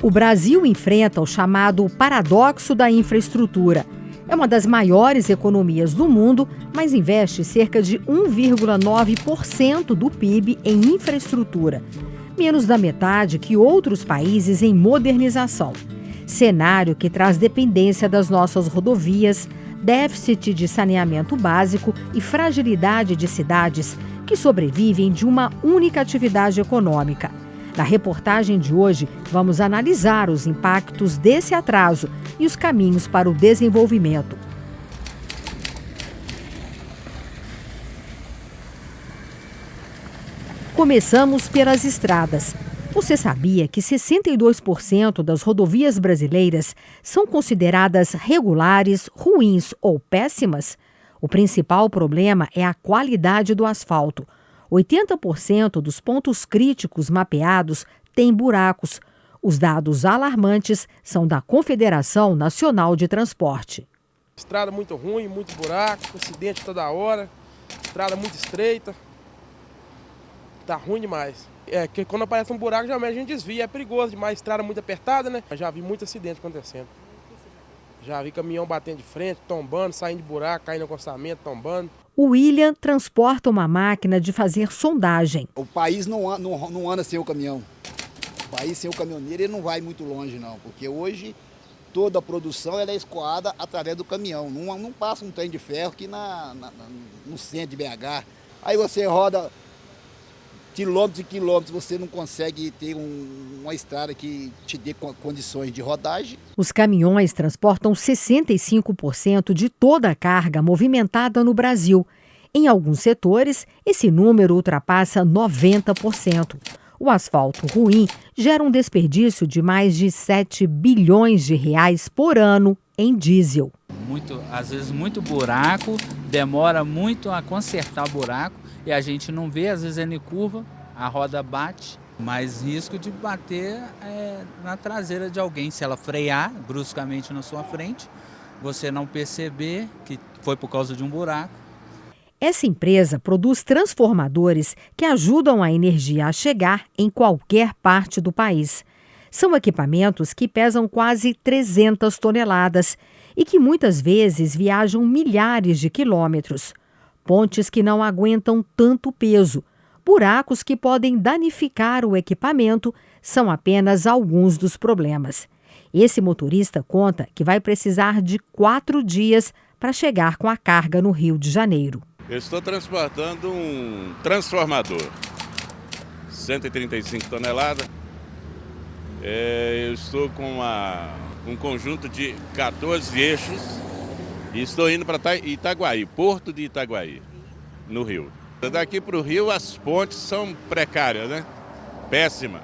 O Brasil enfrenta o chamado paradoxo da infraestrutura. É uma das maiores economias do mundo, mas investe cerca de 1,9% do PIB em infraestrutura, menos da metade que outros países em modernização. Cenário que traz dependência das nossas rodovias, déficit de saneamento básico e fragilidade de cidades que sobrevivem de uma única atividade econômica. Na reportagem de hoje, vamos analisar os impactos desse atraso e os caminhos para o desenvolvimento. Começamos pelas estradas. Você sabia que 62% das rodovias brasileiras são consideradas regulares, ruins ou péssimas? O principal problema é a qualidade do asfalto. 80% dos pontos críticos mapeados têm buracos. Os dados alarmantes são da Confederação Nacional de Transporte. Estrada muito ruim, muito buraco, acidente toda hora, estrada muito estreita. Tá ruim demais. Que quando aparece um buraco, geralmente a gente desvia, é perigoso demais, estrada muito apertada, né? Já vi muito acidente acontecendo. Já vi caminhão batendo de frente, tombando, saindo de buraco, caindo no acostamento, tombando. O William transporta uma máquina de fazer sondagem. O país não anda sem o caminhão. O país sem o caminhoneiro ele não vai muito longe não, porque hoje toda a produção ela é escoada através do caminhão. Não passa um trem de ferro aqui no centro de BH. Aí você roda quilômetros e quilômetros, você não consegue ter uma estrada que te dê condições de rodagem. Os caminhões transportam 65% de toda a carga movimentada no Brasil. Em alguns setores, esse número ultrapassa 90%. O asfalto ruim gera um desperdício de mais de 7 bilhões de reais por ano em diesel. Às vezes muito buraco, demora muito a consertar o buraco e a gente não vê, às vezes é em curva, a roda bate, mas risco de bater na traseira de alguém. Se ela frear bruscamente na sua frente, você não perceber que foi por causa de um buraco. Essa empresa produz transformadores que ajudam a energia a chegar em qualquer parte do país. São equipamentos que pesam quase 300 toneladas e que muitas vezes viajam milhares de quilômetros. Pontes que não aguentam tanto peso, buracos que podem danificar o equipamento são apenas alguns dos problemas. Esse motorista conta que vai precisar de 4 dias para chegar com a carga no Rio de Janeiro. Eu estou transportando um transformador, 135 toneladas. Eu estou com um conjunto de 14 eixos e estou indo para Itaguaí, Porto de Itaguaí, no Rio. Daqui para o Rio as pontes são precárias, né? Péssima.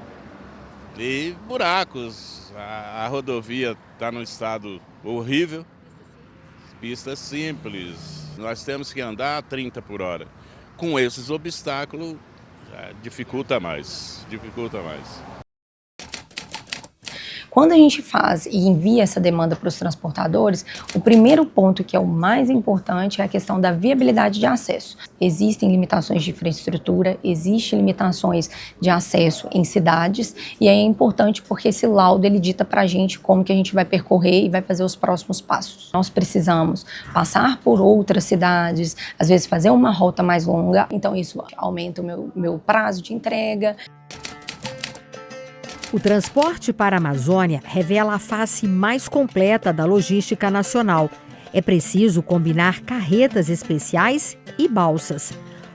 E buracos, a rodovia está num estado horrível, pista simples, nós temos que andar a 30 por hora. Com esses obstáculos, dificulta mais. Quando a gente faz e envia essa demanda para os transportadores, o primeiro ponto que é o mais importante é a questão da viabilidade de acesso. Existem limitações de infraestrutura, existem limitações de acesso em cidades e é importante porque esse laudo ele dita para a gente como que a gente vai percorrer e vai fazer os próximos passos. Nós precisamos passar por outras cidades, às vezes fazer uma rota mais longa, então isso aumenta o meu prazo de entrega. O transporte para a Amazônia revela a face mais completa da logística nacional. É preciso combinar carretas especiais e balsas.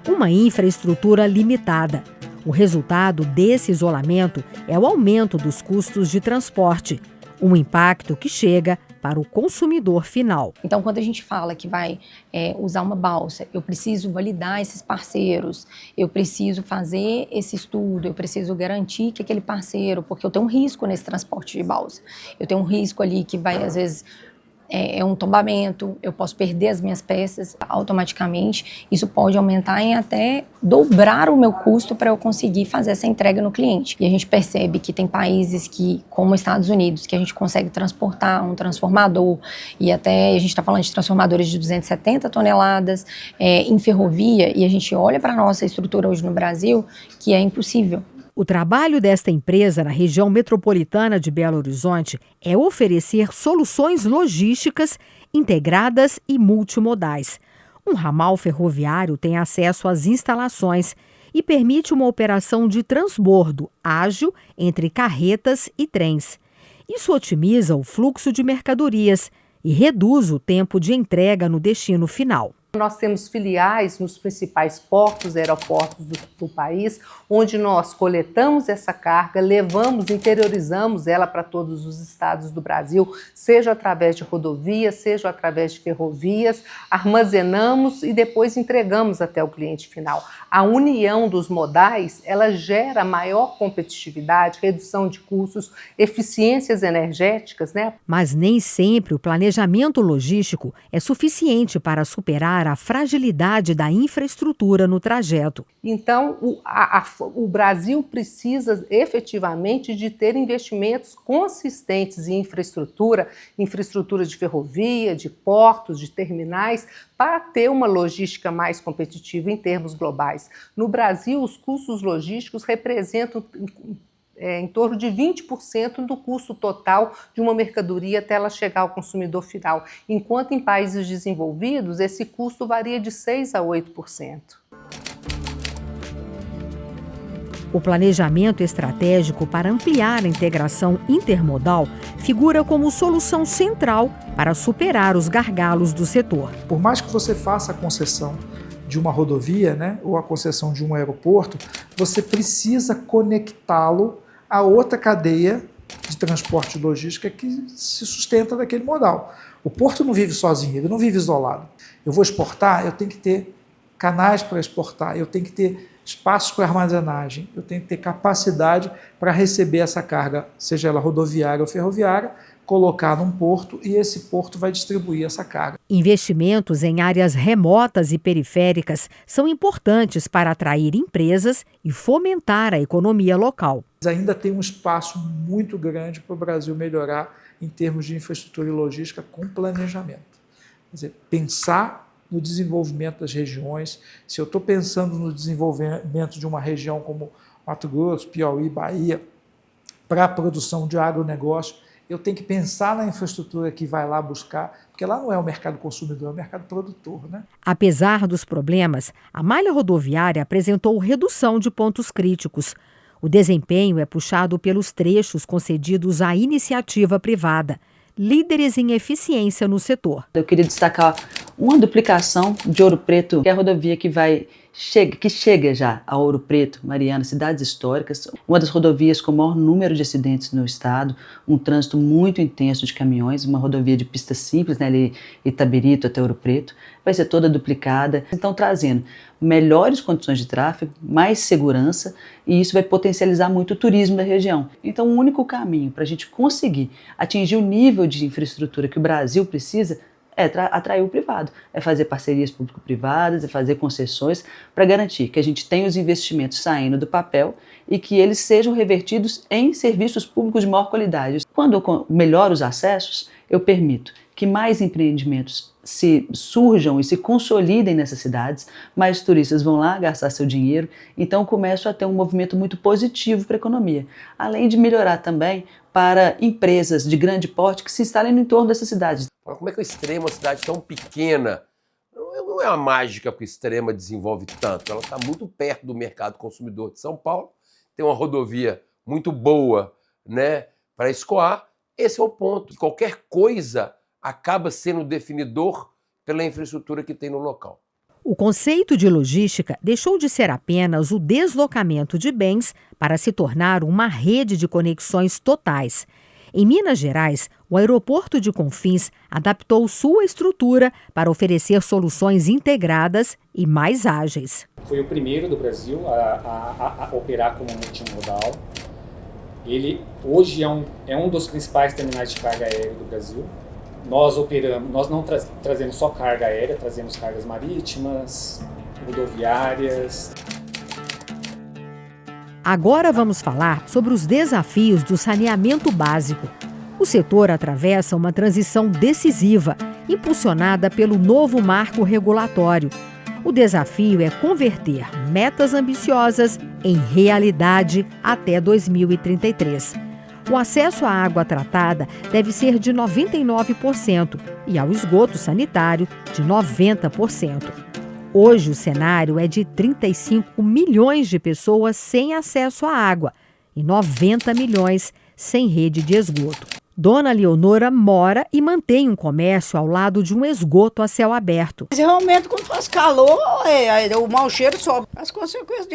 Uma infraestrutura limitada. O resultado desse isolamento é o aumento dos custos de transporte. Um impacto que chega para o consumidor final. Então, quando a gente fala que vai usar uma balsa, eu preciso validar esses parceiros, eu preciso fazer esse estudo, eu preciso garantir que aquele parceiro, porque eu tenho um risco nesse transporte de balsa, eu tenho um risco ali que vai, às vezes, é um tombamento, eu posso perder as minhas peças automaticamente, isso pode aumentar em até dobrar o meu custo para eu conseguir fazer essa entrega no cliente. E a gente percebe que tem países que, como os Estados Unidos, que a gente consegue transportar um transformador, e até a gente está falando de transformadores de 270 toneladas em ferrovia, e a gente olha para a nossa estrutura hoje no Brasil, que é impossível. O trabalho desta empresa na região metropolitana de Belo Horizonte é oferecer soluções logísticas integradas e multimodais. Um ramal ferroviário tem acesso às instalações e permite uma operação de transbordo ágil entre carretas e trens. Isso otimiza o fluxo de mercadorias e reduz o tempo de entrega no destino final. Nós temos filiais nos principais portos e aeroportos do país, onde nós coletamos essa carga, levamos, interiorizamos ela para todos os estados do Brasil, seja através de rodovias, seja através de ferrovias, armazenamos e depois entregamos até o cliente final. A união dos modais, ela gera maior competitividade, redução de custos, eficiências energéticas, né? Mas nem sempre o planejamento logístico é suficiente para superar a fragilidade da infraestrutura no trajeto. Então, o Brasil precisa efetivamente de ter investimentos consistentes em infraestrutura de ferrovia, de portos, de terminais, para ter uma logística mais competitiva em termos globais. No Brasil, os custos logísticos representam em torno de 20% do custo total de uma mercadoria até ela chegar ao consumidor final, enquanto em países desenvolvidos esse custo varia de 6% a 8%. O planejamento estratégico para ampliar a integração intermodal figura como solução central para superar os gargalos do setor. Por mais que você faça a concessão de uma rodovia, né, ou a concessão de um aeroporto, você precisa conectá-lo a outra cadeia de transporte e logística que se sustenta daquele modal. O porto não vive sozinho, ele não vive isolado. Eu vou exportar, eu tenho que ter canais para exportar, eu tenho que ter espaços para armazenagem, eu tenho que ter capacidade para receber essa carga, seja ela rodoviária ou ferroviária, colocar num porto e esse porto vai distribuir essa carga. Investimentos em áreas remotas e periféricas são importantes para atrair empresas e fomentar a economia local. Ainda tem um espaço muito grande para o Brasil melhorar em termos de infraestrutura e logística com planejamento. Quer dizer, pensar no desenvolvimento das regiões. Se eu estou pensando no desenvolvimento de uma região como Mato Grosso, Piauí, Bahia, para a produção de agronegócio, eu tenho que pensar na infraestrutura que vai lá buscar, porque lá não é o mercado consumidor, é o mercado produtor, né? Apesar dos problemas, a malha rodoviária apresentou redução de pontos críticos. O desempenho é puxado pelos trechos concedidos à iniciativa privada, líderes em eficiência no setor. Eu queria destacar uma duplicação de Ouro Preto, que é a rodovia que chega já a Ouro Preto, Mariana, cidades históricas, uma das rodovias com o maior número de acidentes no estado, um trânsito muito intenso de caminhões, uma rodovia de pista simples, né, ali Itabirito até Ouro Preto, vai ser toda duplicada, então trazendo melhores condições de tráfego, mais segurança, e isso vai potencializar muito o turismo da região. Então o único caminho para a gente conseguir atingir o nível de infraestrutura que o Brasil precisa é atrair o privado, é fazer parcerias público-privadas, é fazer concessões para garantir que a gente tenha os investimentos saindo do papel e que eles sejam revertidos em serviços públicos de maior qualidade. Quando eu melhoro os acessos, eu permito que mais empreendimentos se surjam e se consolidem nessas cidades, mais turistas vão lá gastar seu dinheiro, então começo a ter um movimento muito positivo para a economia, além de melhorar também para empresas de grande porte que se instalem no entorno dessas cidades. Como é que o Extrema, uma cidade tão pequena, não é uma mágica que o Extrema desenvolve tanto, ela está muito perto do mercado consumidor de São Paulo, tem uma rodovia muito boa, né, para escoar. Esse é o ponto, qualquer coisa acaba sendo definidor pela infraestrutura que tem no local. O conceito de logística deixou de ser apenas o deslocamento de bens para se tornar uma rede de conexões totais. Em Minas Gerais, o aeroporto de Confins adaptou sua estrutura para oferecer soluções integradas e mais ágeis. Foi o primeiro do Brasil a operar como multimodal. Ele hoje é um dos principais terminais de carga aérea do Brasil. Nós não trazemos só carga aérea, trazemos cargas marítimas, rodoviárias. Agora vamos falar sobre os desafios do saneamento básico. O setor atravessa uma transição decisiva, impulsionada pelo novo marco regulatório. O desafio é converter metas ambiciosas em realidade até 2033. O acesso à água tratada deve ser de 99% e ao esgoto sanitário de 90%. Hoje o cenário é de 35 milhões de pessoas sem acesso à água e 90 milhões sem rede de esgoto. Dona Leonora mora e mantém um comércio ao lado de um esgoto a céu aberto. Realmente, quando faz calor, o mau cheiro sobe. As consequências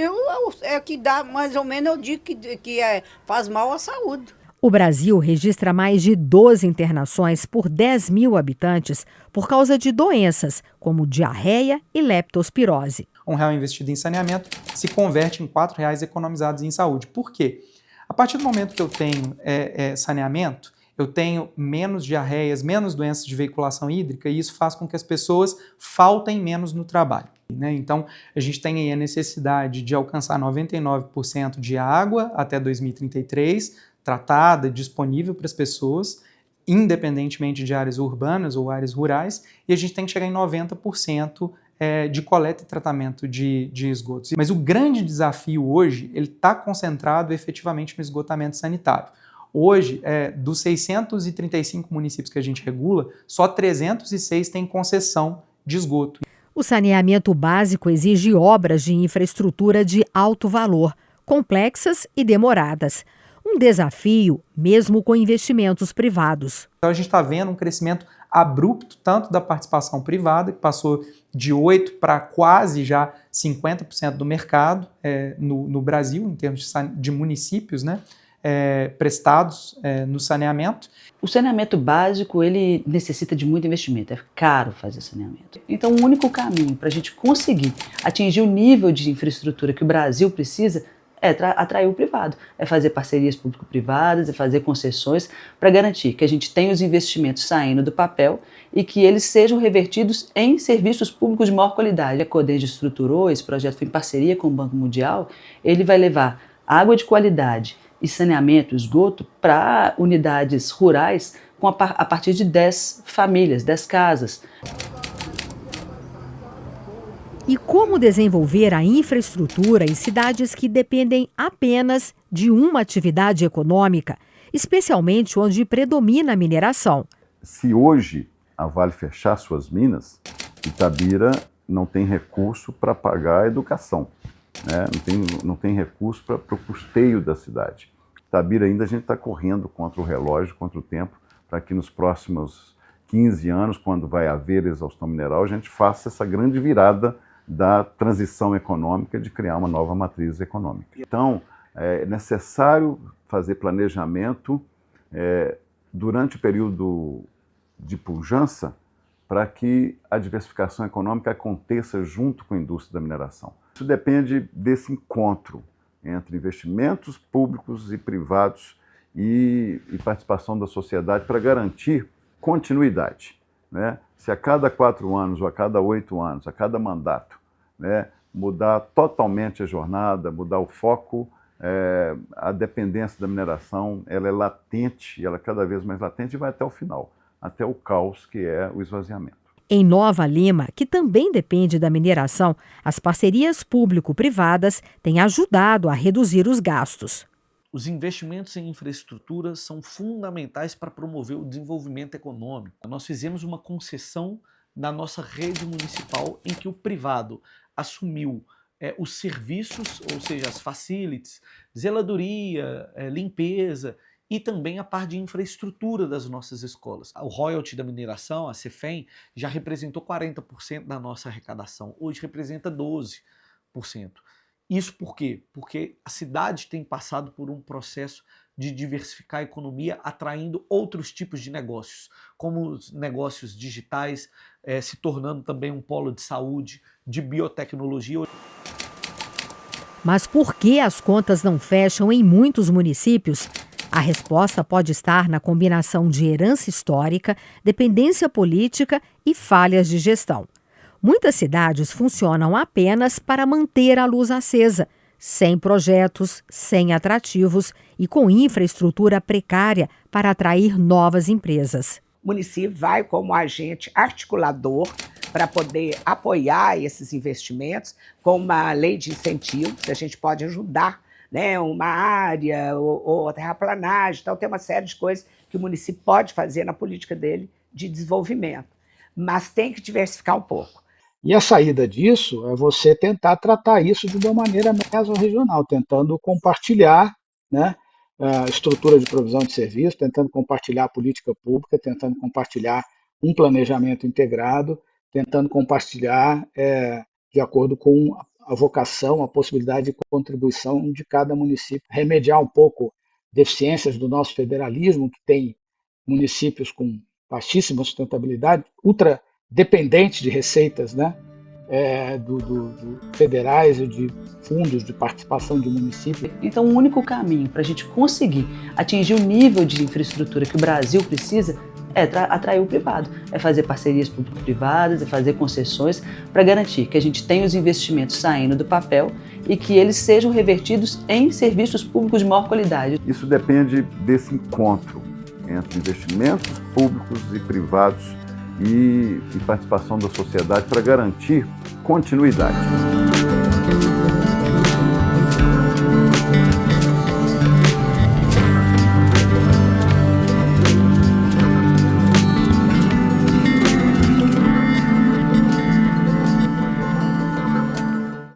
é que dá, mais ou menos, eu digo que faz mal à saúde. O Brasil registra mais de 12 internações por 10 mil habitantes por causa de doenças como diarreia e leptospirose. R$1 investido em saneamento se converte em R$4 economizados em saúde. Por quê? A partir do momento que eu tenho saneamento, eu tenho menos diarreias, menos doenças de veiculação hídrica e isso faz com que as pessoas faltem menos no trabalho, né? Então, a gente tem aí a necessidade de alcançar 99% de água até 2033, tratada, disponível para as pessoas, independentemente de áreas urbanas ou áreas rurais, e a gente tem que chegar em 90% de coleta e tratamento de esgotos. Mas o grande desafio hoje, ele está concentrado efetivamente no esgotamento sanitário. Hoje, dos 635 municípios que a gente regula, só 306 têm concessão de esgoto. O saneamento básico exige obras de infraestrutura de alto valor, complexas e demoradas. Um desafio, mesmo com investimentos privados. Então a gente está vendo um crescimento abrupto, tanto da participação privada, que passou de 8% para quase já 50% do mercado no Brasil, em termos de municípios, né? Prestados no saneamento. O saneamento básico, ele necessita de muito investimento, é caro fazer saneamento. Então o único caminho para a gente conseguir atingir o nível de infraestrutura que o Brasil precisa é atrair o privado, é fazer parcerias público-privadas, é fazer concessões para garantir que a gente tenha os investimentos saindo do papel e que eles sejam revertidos em serviços públicos de maior qualidade. A Codenge estruturou, esse projeto foi em parceria com o Banco Mundial, ele vai levar água de qualidade e saneamento, esgoto, para unidades rurais a partir de 10 famílias, 10 casas. E como desenvolver a infraestrutura em cidades que dependem apenas de uma atividade econômica, especialmente onde predomina a mineração? Se hoje a Vale fechar suas minas, Itabira não tem recurso para pagar a educação, né? Não tem recurso para o custeio da cidade. Itabira ainda a gente está correndo contra o relógio, contra o tempo, para que nos próximos 15 anos, quando vai haver exaustão mineral, a gente faça essa grande virada da transição econômica, de criar uma nova matriz econômica. Então, é necessário fazer planejamento durante o período de pujança para que a diversificação econômica aconteça junto com a indústria da mineração. Isso depende desse encontro entre investimentos públicos e privados e participação da sociedade para garantir continuidade, né? Se a cada 4 anos, ou a cada 8 anos, a cada mandato, né, mudar totalmente a jornada, mudar o foco, a dependência da mineração, ela é latente, ela é cada vez mais latente e vai até o final, até o caos que é o esvaziamento. Em Nova Lima, que também depende da mineração, as parcerias público-privadas têm ajudado a reduzir os gastos. Os investimentos em infraestrutura são fundamentais para promover o desenvolvimento econômico. Nós fizemos uma concessão na nossa rede municipal em que o privado assumiu os serviços, ou seja, as facilities, zeladoria, limpeza e também a parte de infraestrutura das nossas escolas. O royalty da mineração, a CEFEM, já representou 40% da nossa arrecadação, hoje representa 12%. Isso por quê? Porque a cidade tem passado por um processo de diversificar a economia, atraindo outros tipos de negócios, como os negócios digitais, se tornando também um polo de saúde, de biotecnologia. Mas por que as contas não fecham em muitos municípios? A resposta pode estar na combinação de herança histórica, dependência política e falhas de gestão. Muitas cidades funcionam apenas para manter a luz acesa, sem projetos, sem atrativos e com infraestrutura precária para atrair novas empresas. O município vai como agente articulador para poder apoiar esses investimentos com uma lei de incentivos. A gente pode ajudar, né, uma área ou terraplanagem. Então, tem uma série de coisas que o município pode fazer na política dele de desenvolvimento. Mas tem que diversificar um pouco. E a saída disso é você tentar tratar isso de uma maneira mesorregional, tentando compartilhar, né, a estrutura de provisão de serviço, tentando compartilhar a política pública, tentando compartilhar um planejamento integrado, tentando compartilhar de acordo com a vocação, a possibilidade de contribuição de cada município, remediar um pouco deficiências do nosso federalismo, que tem municípios com baixíssima sustentabilidade, ultra dependentes de receitas, né, federais e de fundos de participação de municípios. Então, o único caminho para a gente conseguir atingir o nível de infraestrutura que o Brasil precisa é atrair o privado, é fazer parcerias público-privadas, é fazer concessões para garantir que a gente tenha os investimentos saindo do papel e que eles sejam revertidos em serviços públicos de maior qualidade. Isso depende desse encontro entre investimentos públicos e privados e participação da sociedade para garantir continuidade.